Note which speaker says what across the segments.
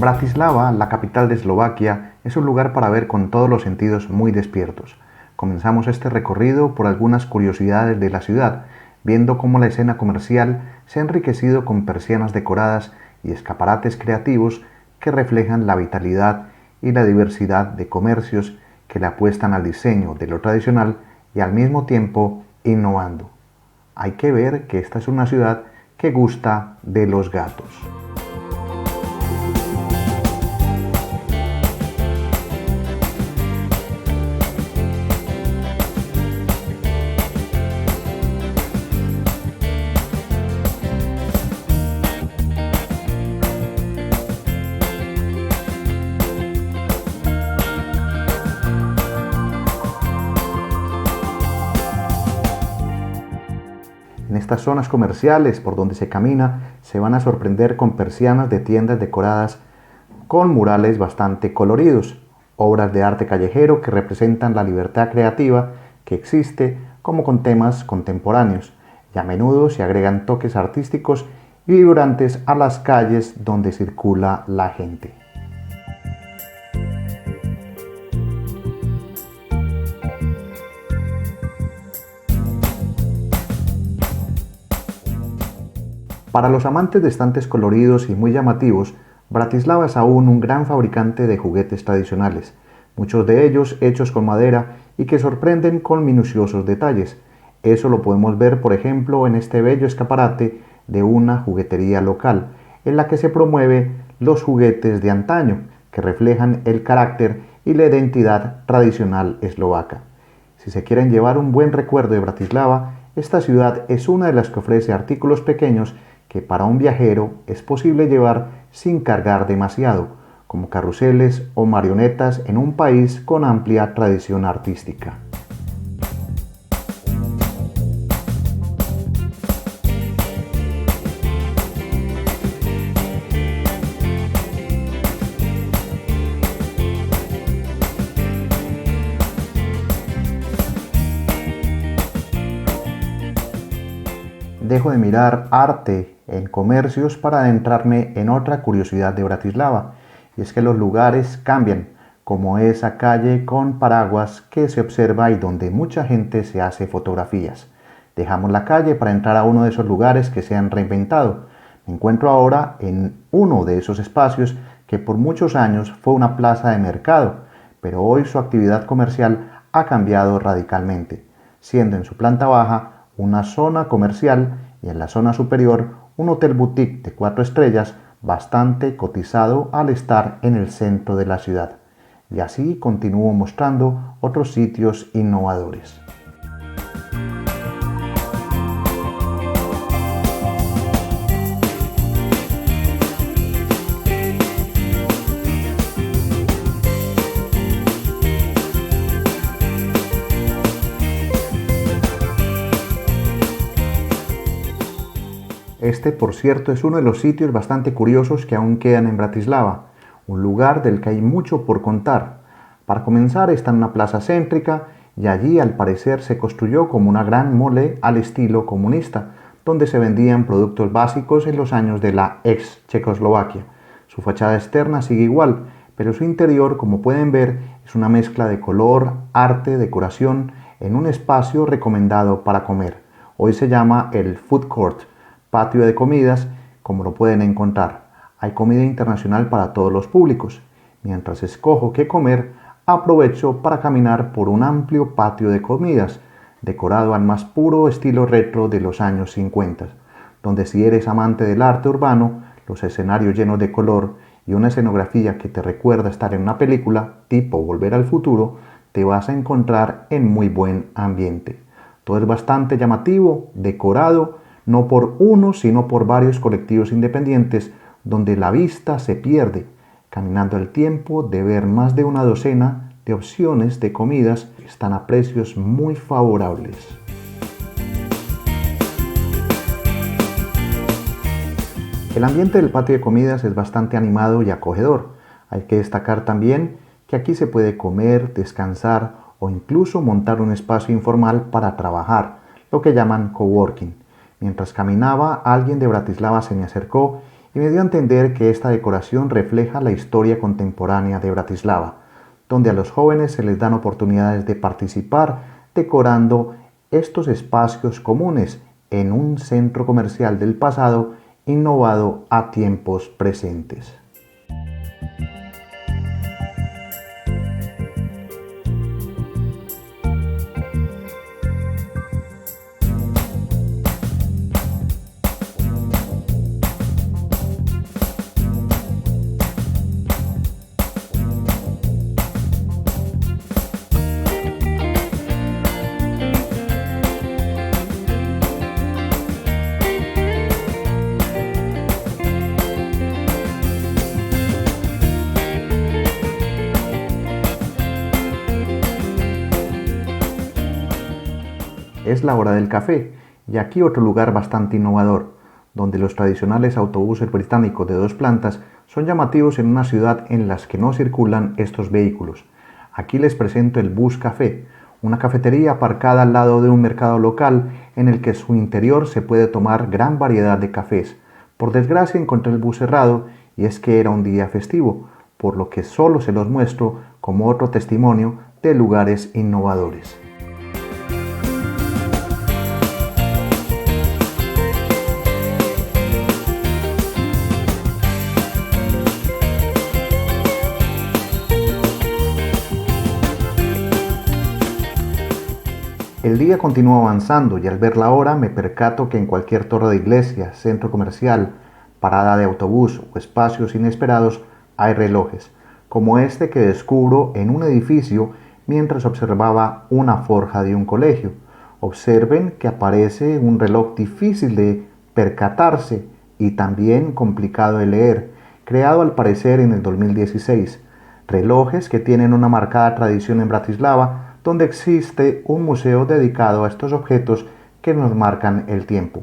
Speaker 1: Bratislava, la capital de Eslovaquia, es un lugar para ver con todos los sentidos muy despiertos. Comenzamos este recorrido por algunas curiosidades de la ciudad, viendo cómo la escena comercial se ha enriquecido con persianas decoradas y escaparates creativos que reflejan la vitalidad y la diversidad de comercios que le apuestan al diseño de lo tradicional y al mismo tiempo innovando. Hay que ver que esta es una ciudad que gusta de los gatos. En estas zonas comerciales por donde se camina se van a sorprender con persianas de tiendas decoradas con murales bastante coloridos, obras de arte callejero que representan la libertad creativa que existe como con temas contemporáneos, y a menudo se agregan toques artísticos y vibrantes a las calles donde circula la gente. Para los amantes de estantes coloridos y muy llamativos, Bratislava es aún un gran fabricante de juguetes tradicionales, muchos de ellos hechos con madera y que sorprenden con minuciosos detalles. Eso lo podemos ver, por ejemplo, en este bello escaparate de una juguetería local, en la que se promueve los juguetes de antaño, que reflejan el carácter y la identidad tradicional eslovaca. Si se quieren llevar un buen recuerdo de Bratislava, esta ciudad es una de las que ofrece artículos pequeños que para un viajero es posible llevar sin cargar demasiado, como carruseles o marionetas en un país con amplia tradición artística. Dejo de mirar arte en comercios para adentrarme en otra curiosidad de Bratislava, y es que los lugares cambian, como esa calle con paraguas que se observa y donde mucha gente se hace fotografías. Dejamos la calle para entrar a uno de esos lugares que se han reinventado. Me encuentro ahora en uno de esos espacios que por muchos años fue una plaza de mercado, pero hoy su actividad comercial ha cambiado radicalmente, siendo en su planta baja una zona comercial y en la zona superior un hotel boutique de 4 estrellas bastante cotizado al estar en el centro de la ciudad. Y así continúo mostrando otros sitios innovadores. Este, por cierto, es uno de los sitios bastante curiosos que aún quedan en Bratislava, un lugar del que hay mucho por contar. Para comenzar, está en una plaza céntrica y allí al parecer se construyó como una gran mole al estilo comunista, donde se vendían productos básicos en los años de la ex Checoslovaquia. Su fachada externa sigue igual, pero su interior, como pueden ver, es una mezcla de color, arte, decoración, en un espacio recomendado para comer. Hoy se llama el Food Court, patio de comidas, como lo pueden encontrar. Hay comida internacional para todos los públicos. Mientras escojo qué comer, aprovecho para caminar por un amplio patio de comidas, decorado al más puro estilo retro de los años 50, donde si eres amante del arte urbano, los escenarios llenos de color y una escenografía que te recuerda estar en una película tipo Volver al Futuro, te vas a encontrar en muy buen ambiente. Todo es bastante llamativo, decorado, no por uno, sino por varios colectivos independientes, donde la vista se pierde, caminando el tiempo de ver más de una docena de opciones de comidas que están a precios muy favorables. El ambiente del patio de comidas es bastante animado y acogedor. Hay que destacar también que aquí se puede comer, descansar o incluso montar un espacio informal para trabajar, lo que llaman coworking. Mientras caminaba, alguien de Bratislava se me acercó y me dio a entender que esta decoración refleja la historia contemporánea de Bratislava, donde a los jóvenes se les dan oportunidades de participar decorando estos espacios comunes en un centro comercial del pasado innovado a tiempos presentes. Es la hora del café, y aquí otro lugar bastante innovador, donde los tradicionales autobuses británicos de 2 plantas son llamativos en una ciudad en la que no circulan estos vehículos. Aquí les presento el Bus Café, una cafetería aparcada al lado de un mercado local en el que en su interior se puede tomar gran variedad de cafés. Por desgracia encontré el bus cerrado y es que era un día festivo, por lo que solo se los muestro como otro testimonio de lugares innovadores. El día continúa avanzando y al ver la hora me percato que en cualquier torre de iglesia, centro comercial, parada de autobús o espacios inesperados hay relojes, como este que descubro en un edificio mientras observaba una forja de un colegio. Observen que aparece un reloj difícil de percatarse y también complicado de leer, creado al parecer en el 2016. Relojes que tienen una marcada tradición en Bratislava, donde existe un museo dedicado a estos objetos que nos marcan el tiempo.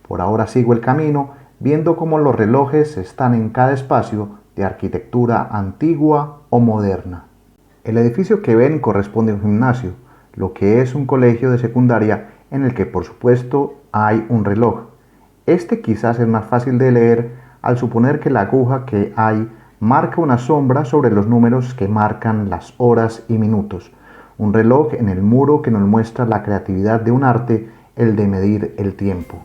Speaker 1: Por ahora sigo el camino, viendo cómo los relojes están en cada espacio de arquitectura antigua o moderna. El edificio que ven corresponde a un gimnasio, lo que es un colegio de secundaria en el que por supuesto hay un reloj. Este quizás es más fácil de leer al suponer que la aguja que hay marca una sombra sobre los números que marcan las horas y minutos. Un reloj en el muro que nos muestra la creatividad de un arte, el de medir el tiempo.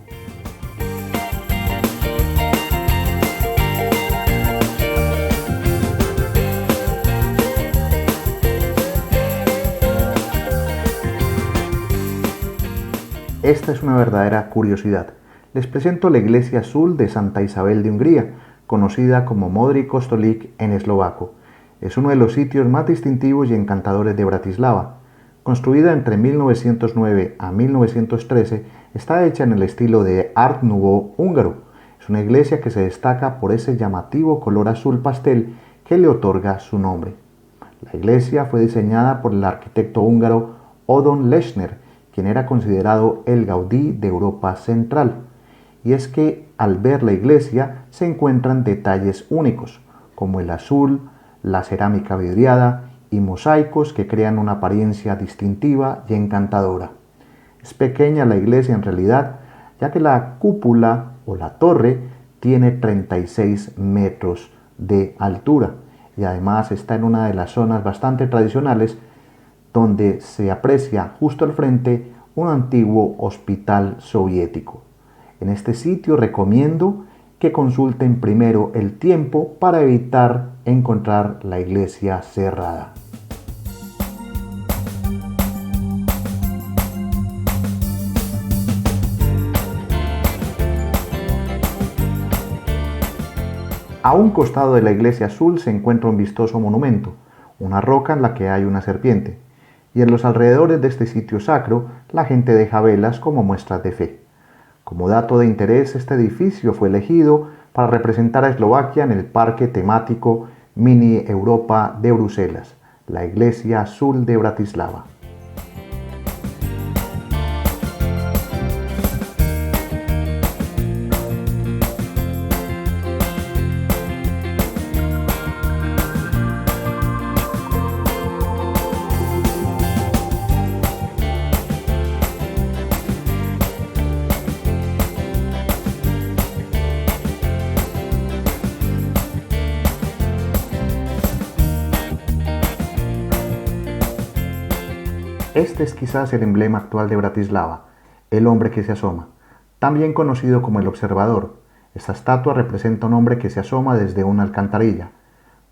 Speaker 1: Esta es una verdadera curiosidad. Les presento la iglesia azul de Santa Isabel de Hungría, conocida como Modrý kostolík en eslovaco. Es uno de los sitios más distintivos y encantadores de Bratislava. Construida entre 1909 a 1913, está hecha en el estilo de Art Nouveau húngaro. Es una iglesia que se destaca por ese llamativo color azul pastel que le otorga su nombre. La iglesia fue diseñada por el arquitecto húngaro Odon Lechner, quien era considerado el Gaudí de Europa Central. Y es que al ver la iglesia se encuentran detalles únicos, como el azul, la cerámica vidriada y mosaicos que crean una apariencia distintiva y encantadora. Es pequeña la iglesia en realidad, ya que la cúpula o la torre tiene 36 metros de altura y además está en una de las zonas bastante tradicionales donde se aprecia justo al frente un antiguo hospital soviético. En este sitio recomiendo que consulten primero el tiempo para evitar encontrar la iglesia cerrada. A un costado de la iglesia azul se encuentra un vistoso monumento, una roca en la que hay una serpiente, y en los alrededores de este sitio sacro la gente deja velas como muestras de fe. Como dato de interés, este edificio fue elegido para representar a Eslovaquia en el parque temático Mini Europa de Bruselas, la Iglesia Azul de Bratislava. Este es quizás el emblema actual de Bratislava, el hombre que se asoma, también conocido como el observador. Esta estatua representa un hombre que se asoma desde una alcantarilla.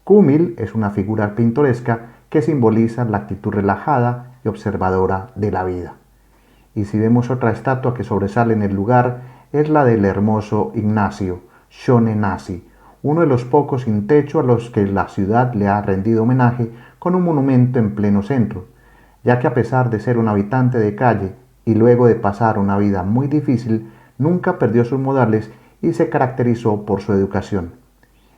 Speaker 1: Kumil es una figura pintoresca que simboliza la actitud relajada y observadora de la vida. Y si vemos otra estatua que sobresale en el lugar, es la del hermoso Ignacio Shone Nasi, uno de los pocos sin techo a los que la ciudad le ha rendido homenaje con un monumento en pleno centro, ya que a pesar de ser un habitante de calle y luego de pasar una vida muy difícil, nunca perdió sus modales y se caracterizó por su educación.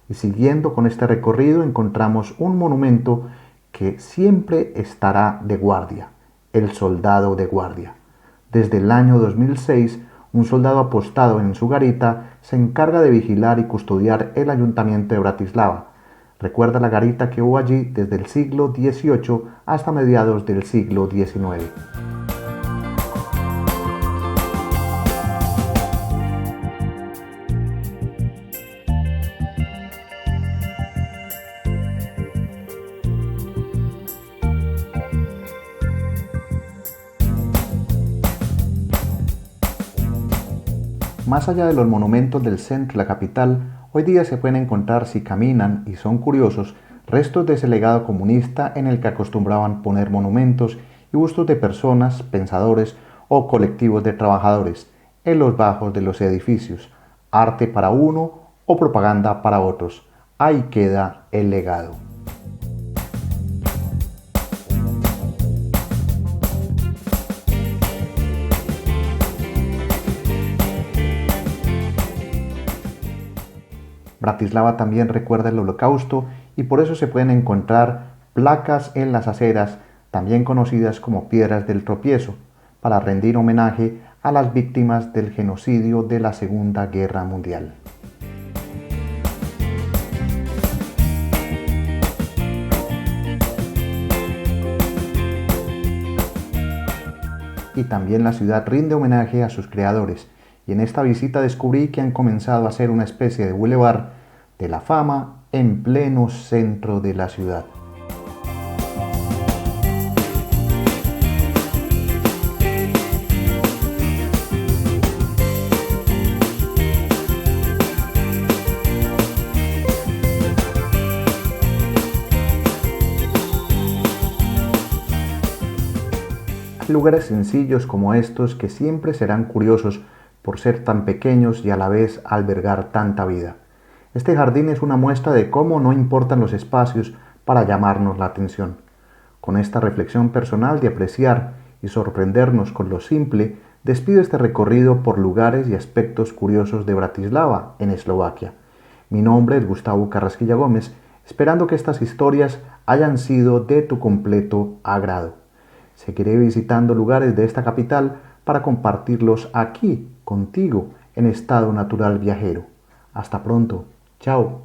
Speaker 1: Y siguiendo con este recorrido encontramos un monumento que siempre estará de guardia, el soldado de guardia. Desde el año 2006, un soldado apostado en su garita se encarga de vigilar y custodiar el ayuntamiento de Bratislava. Recuerda la garita que hubo allí desde el siglo XVIII hasta mediados del siglo XIX. Más allá de los monumentos del centro de la capital, hoy día se pueden encontrar, si caminan y son curiosos, restos de ese legado comunista en el que acostumbraban poner monumentos y bustos de personas, pensadores o colectivos de trabajadores en los bajos de los edificios, arte para uno o propaganda para otros. Ahí queda el legado. Bratislava también recuerda el Holocausto y por eso se pueden encontrar placas en las aceras, también conocidas como piedras del tropiezo, para rendir homenaje a las víctimas del genocidio de la Segunda Guerra Mundial. Y también la ciudad rinde homenaje a sus creadores, y en esta visita descubrí que han comenzado a hacer una especie de boulevard de la fama en pleno centro de la ciudad. Hay lugares sencillos como estos que siempre serán curiosos por ser tan pequeños y a la vez albergar tanta vida. Este jardín es una muestra de cómo no importan los espacios para llamarnos la atención. Con esta reflexión personal de apreciar y sorprendernos con lo simple, despido este recorrido por lugares y aspectos curiosos de Bratislava, en Eslovaquia. Mi nombre es Gustavo Carrasquilla Gómez, esperando que estas historias hayan sido de tu completo agrado. Seguiré visitando lugares de esta capital para compartirlos aquí contigo en estado natural viajero. Hasta pronto. Chao.